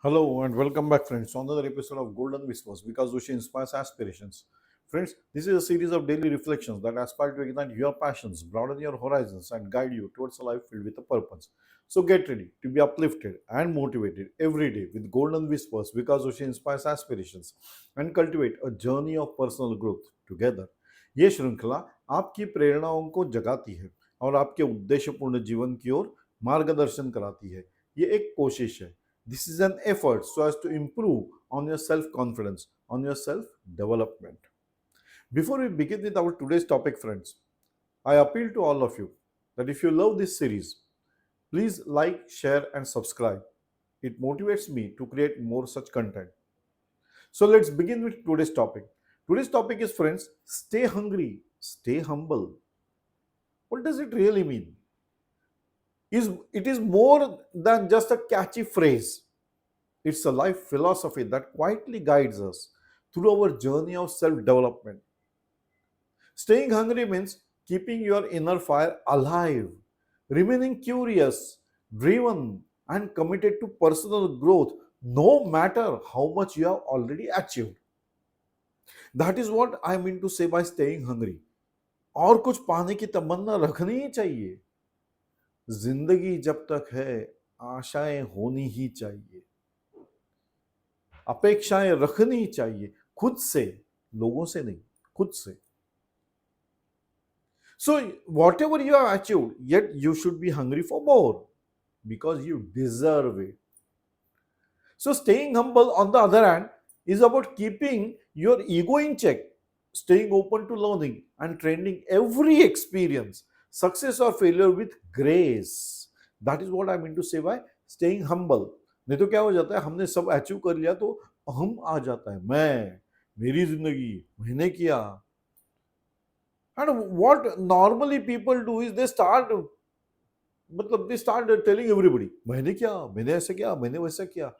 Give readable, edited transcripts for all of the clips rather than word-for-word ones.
Hello and welcome back, friends, to another episode of Golden Whispers because Ushi inspires aspirations. Friends, this is a series of daily reflections that aspire to ignite your passions, broaden your horizons, and guide you towards a life filled with a purpose. So get ready to be uplifted and motivated every day with Golden Whispers because Ushi inspires aspirations and cultivate a journey of personal growth together. ये श्रृंखला आपकी प्रेरणाओं को जगाती है और आपके उद्देश्यपूर्ण जीवन की ओर मार्गदर्शन कराती है। ये एक कोशिश है। This is an effort so as to improve on your self confidence, on your self development. Before we begin with our today's topic, friends, I appeal to all of you that if you love this series, please like, share, and subscribe. It motivates me to create more such content. So let's begin with today's topic. Today's topic is, friends, stay hungry, stay humble. What does it really mean? It is more than just a catchy phrase. It's a life philosophy that quietly guides us through our journey of self development. Staying hungry means keeping your inner fire alive, remaining curious, driven, and committed to personal growth no matter how much you have already achieved. That is what I mean to say by staying hungry. और कुछ पाने की तमन्ना रखनी ही चाहिए। जिंदगी जब तक है आशाएं होनी ही चाहिए, अपेक्षाएं रखनी चाहिए खुद से, लोगों से नहीं, खुद से. So whatever you have achieved, yet you should be hungry for more because you deserve it. So staying humble, on the other hand, is about keeping your ego in check, staying open to learning and training every experience, success or failure with grace. That is what I mean to say by staying humble. नहीं तो क्या हो जाता है, हमने सब achieve कर लिया तो हम आ जाता है, मैं, मेरी जिंदगी, मैंने किया. And what normally people do is they start telling everybody, मैंने किया, मैंने ऐसा किया, मैंने वैसा किया.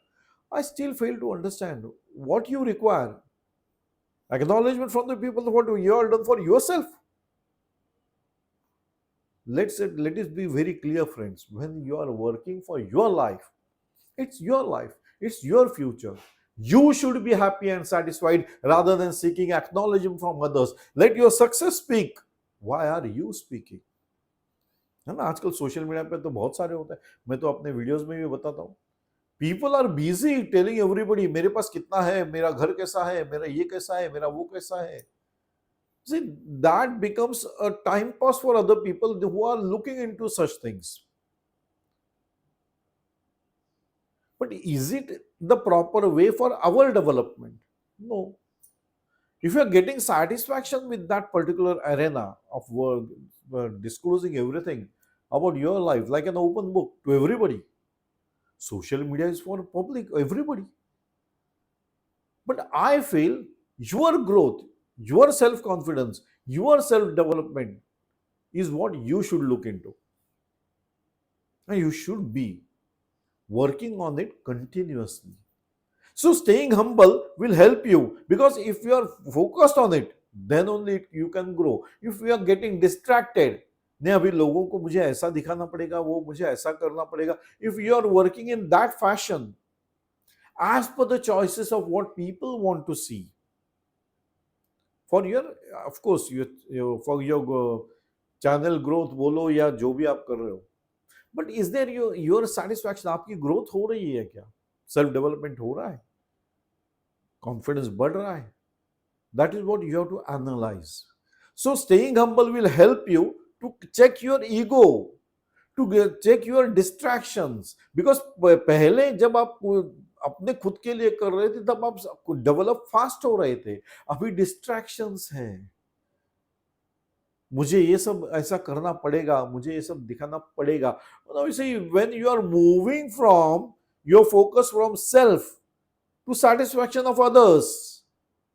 I still fail to understand what you require. Acknowledgement from the people what you have done for yourself. Let it be very clear, friends. When you are working for your life, it's your life, it's your future. You should be happy and satisfied rather than seeking acknowledgement from others. Let your success speak. Why are you speaking? है ना, आजकल social media पे तो बहुत सारे होते हैं, मैं तो अपने वीडियोस में भी बताता हूँ. People are busy telling everybody मेरे पास कितना है, मेरा घर कैसा है, मेरा ये कैसा है, मेरा वो कैसा है. See, that becomes a time pass for other people who are looking into such things. But is it the proper way for our development? No. If you are getting satisfaction with that particular arena of work, disclosing everything about your life like an open book to everybody, social media is for public, everybody. But I feel your growth, your self confidence, your self development is what you should look into. And you should be working on it continuously. So staying humble will help you because if you are focused on it, then only you can grow. If you are getting distracted, नहीं अभी लोगों को मुझे ऐसा दिखाना पड़ेगा, वो मुझे ऐसा करना पड़ेगा. If you are working in that fashion, as per the choices of what people want to see, for your, of course, for your channel growth बोलो या जो भी आप कर रहे हो, but is there your satisfaction? आपकी growth हो रही है क्या? Self development हो रहा है? Confidence बढ़ रहा है? That is what you have to analyze. So staying humble will help you to check your ego, to check your distractions. Because पहले जब आप अपने खुद के लिए कर रहे थे तब आप डेवलप फास्ट हो रहे थे. अभी डिस्ट्रैक्शंस हैं. मुझे ये सब ऐसा करना पड़ेगा, मुझे ये सब दिखाना पड़ेगा. Now you see, when you are moving from your focus from self to satisfaction of others,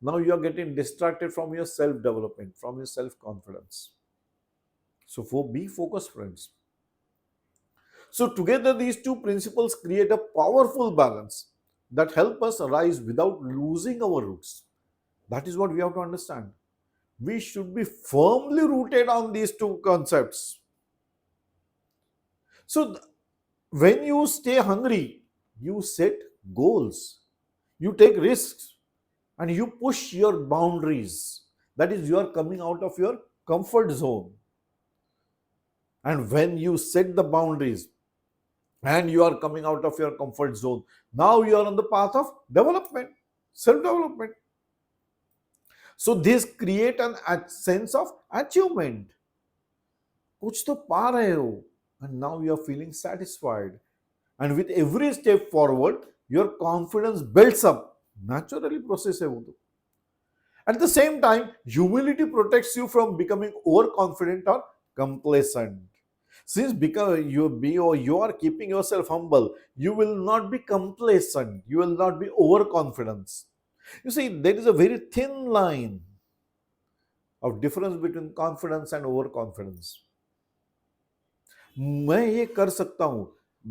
now you are getting distracted from your self development, from your self confidence. So be focused, friends. So together these two principles create a powerful balance that help us rise without losing our roots. That is what we have to understand. We should be firmly rooted on these two concepts. So when you stay hungry, you set goals, you take risks, and you push your boundaries. That is, you are coming out of your comfort zone. And when you set the boundaries and you are coming out of your comfort zone, now you are on the path of development, self development. So this create an sense of achievement. कुछ तो पा रहे हो, and now you are feeling satisfied. And with every step forward, your confidence builds up. Naturally process है वो तो. At the same time, humility protects you from becoming overconfident or complacent. Since because you are keeping yourself humble, you will not be complacent. You will not be overconfident. You see, there is a very thin line of difference between confidence and overconfidence. मैं ये कर सकता हूं,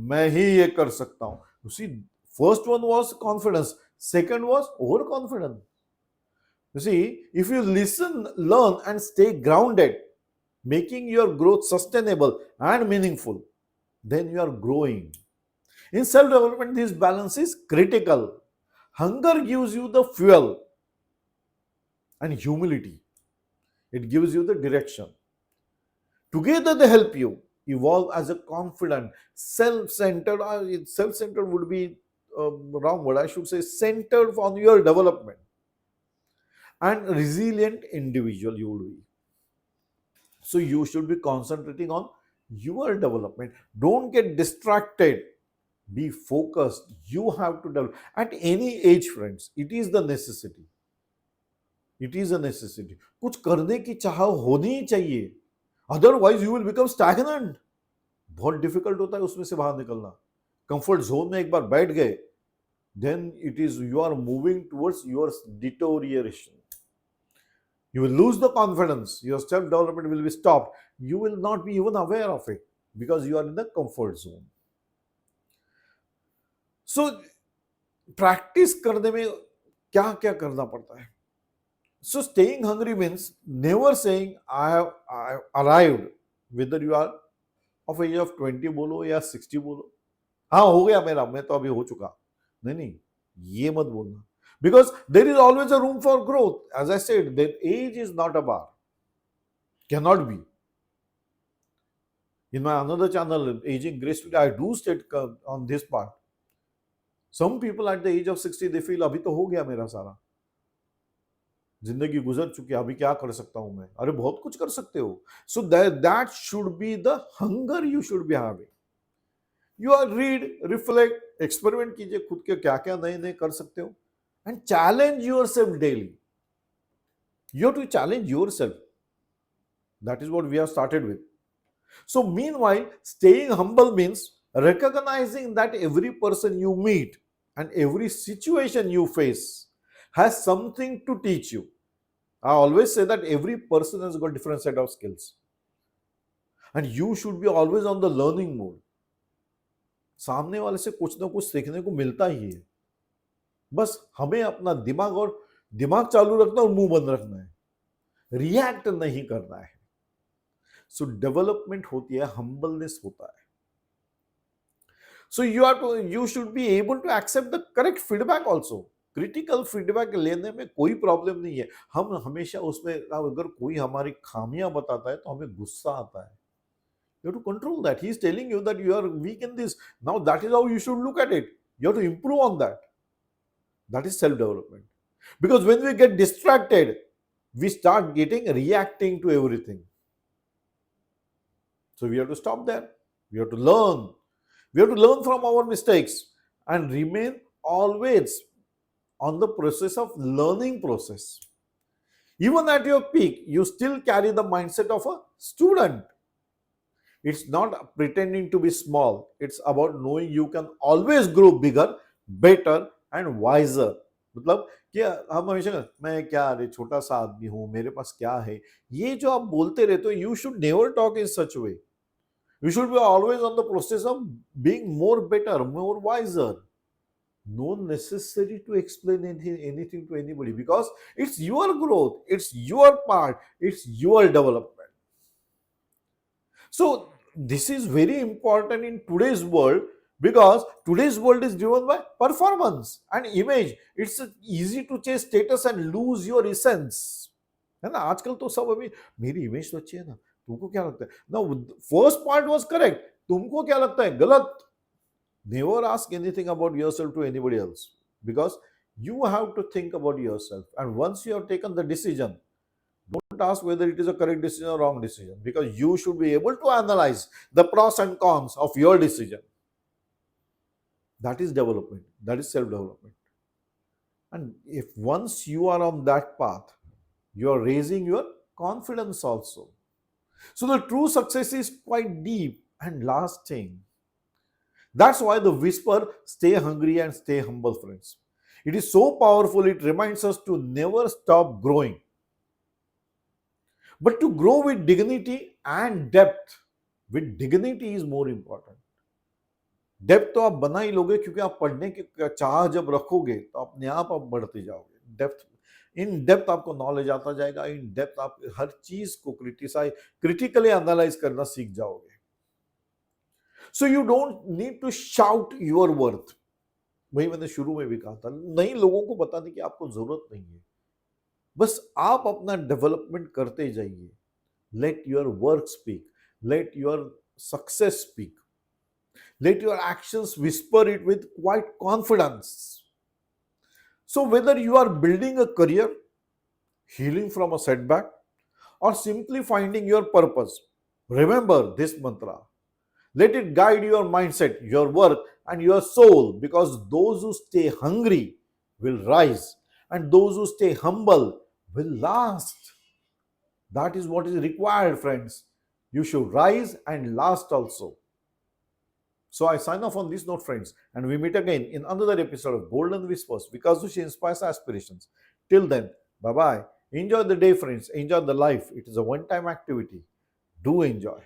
मैं ही ये कर सकता हूं. You see, first one was confidence, second was overconfidence. You see, if you listen, learn, and stay grounded, making your growth sustainable and meaningful, then you are growing. In self development, this balance is critical. Hunger gives you the fuel, and humility, it gives you the direction. Together, they help you evolve as a confident, self-centered. Self-centered would be wrong word. I should say centered on your development and resilient individual you will be. So you should be concentrating on your development. Don't get distracted. Be focused. You have to develop at any age, friends. It is the necessity. It is a necessity. कुछ करने की चाह होनी ही चाहिए. Otherwise you will become stagnant. बहुत difficult होता है उसमें से बाहर निकलना. कंफर्ट जोन में एक बार बैठ गए, then it is you are moving towards your deterioration. You will lose the confidence. Your self development will be stopped. You will not be even aware of it because you are in the comfort zone. So practice करने में क्या क्या करना पड़ता है. So staying hungry means never saying I have arrived, whether you are of age of 20 बोलो या 60 बोलो, हाँ हो गया मेरा, मैं तो अभी हो चुका. नहीं, ये मत बोलना. Because there is always a room for growth. As I said, the age is not a bar. Cannot be. In my another channel, Aging Gracefully, I do state on this part. Some people at the age of 60, they feel अभी तो हो गया मेरा सारा, जिंदगी गुजर चुकी है, अभी क्या कर सकता हूं मैं. अरे बहुत कुछ कर सकते हो. So that should be the hunger you should be having. You are read, reflect, experiment कीजिए खुद के क्या क्या नए नए कर सकते हो, and challenge yourself daily. You have to challenge yourself. That is what we have started with. So meanwhile, staying humble means recognizing that every person you meet and every situation you face has something to teach you. I always say that every person has got different set of skills. And you should be always on the learning mode. सामने वाले से कुछ ना कुछ सीखने को मिलता ही है. बस हमें अपना दिमाग चालू रखना और मुंह बंद रखना है. रिएक्ट नहीं करना है. सो डेवलपमेंट होती है, हम्बलनेस होता है. सो you should be able to accept the correct feedback also. Critical feedback लेने में कोई प्रॉब्लम नहीं है. हम हमेशा उसमें अगर कोई हमारी खामियां बताता है तो हमें गुस्सा आता है. You have to control that. He is telling you that you are weak in this. Now that is how you should look at it. You have to improve on that. That is self-development. Because when we get distracted, we start reacting to everything. So we have to stop there. We have to learn. We have to learn from our mistakes and remain always on the process of learning process. Even at your peak, you still carry the mindset of a student. It's not pretending to be small. It's about knowing you can always grow bigger, better and wiser. मतलब कि हम हमेशा मैं क्या रे छोटा सा आदमी हूँ, मेरे पास क्या है, ये जो आप बोलते रहते हो, you should never talk in such a way. You should be always on the process of being more better, more wiser. No necessary to explain anything to anybody because it's your growth, it's your part, it's your development. So this is very important in today's world Because today's world is driven by performance and image. It's easy to chase status and lose your essence. है ना, आजकल तो सब अभी मेरी image तो अच्छी है ना, तुमको क्या लगता है ना, फर्स्ट पार्ट वाज करेक्ट, तुमको क्या लगता है गलत. Never ask anything about yourself to anybody else, because you have to think about yourself, and once you have taken the decision, don't ask whether it is a correct decision or wrong decision, because you should be able to analyze the pros and cons of your decision. That is development, that is self development. And if once you are on that path, you are raising your confidence also. So the true success is quite deep and lasting. That's why the whisper, stay hungry and stay humble, friends. It is so powerful, it reminds us to never stop growing, but to grow with dignity and depth. With dignity is more important. Depth तो आप बना ही लोगे, क्योंकि आप पढ़ने की चाह जब रखोगे तो अपने आप बढ़ते जाओगे. डेप्थ, इन डेप्थ आपको नॉलेज आता जाएगा, इन डेप्थ आप हर चीज को क्रिटिकली एनालाइज करना सीख जाओगे. So you don't need to shout your worth. वही मैंने शुरू में भी कहा था, नई लोगों को बताने की आपको जरूरत नहीं है. बस आप अपना डेवलपमेंट करते जाइए. Let your work speak, let your success speak. Let your actions whisper it with quite confidence. So whether you are building a career, healing from a setback, or simply finding your purpose, remember this mantra. Let it guide your mindset, your work, and your soul, because those who stay hungry will rise, and those who stay humble will last. That is what is required, friends. You should rise and last also. So I sign off on this note, friends, and we meet again in another episode of Golden Whispers, because she inspires aspirations. Till then, bye bye. Enjoy the day, friends. Enjoy the life. It is a one-time activity. Do enjoy.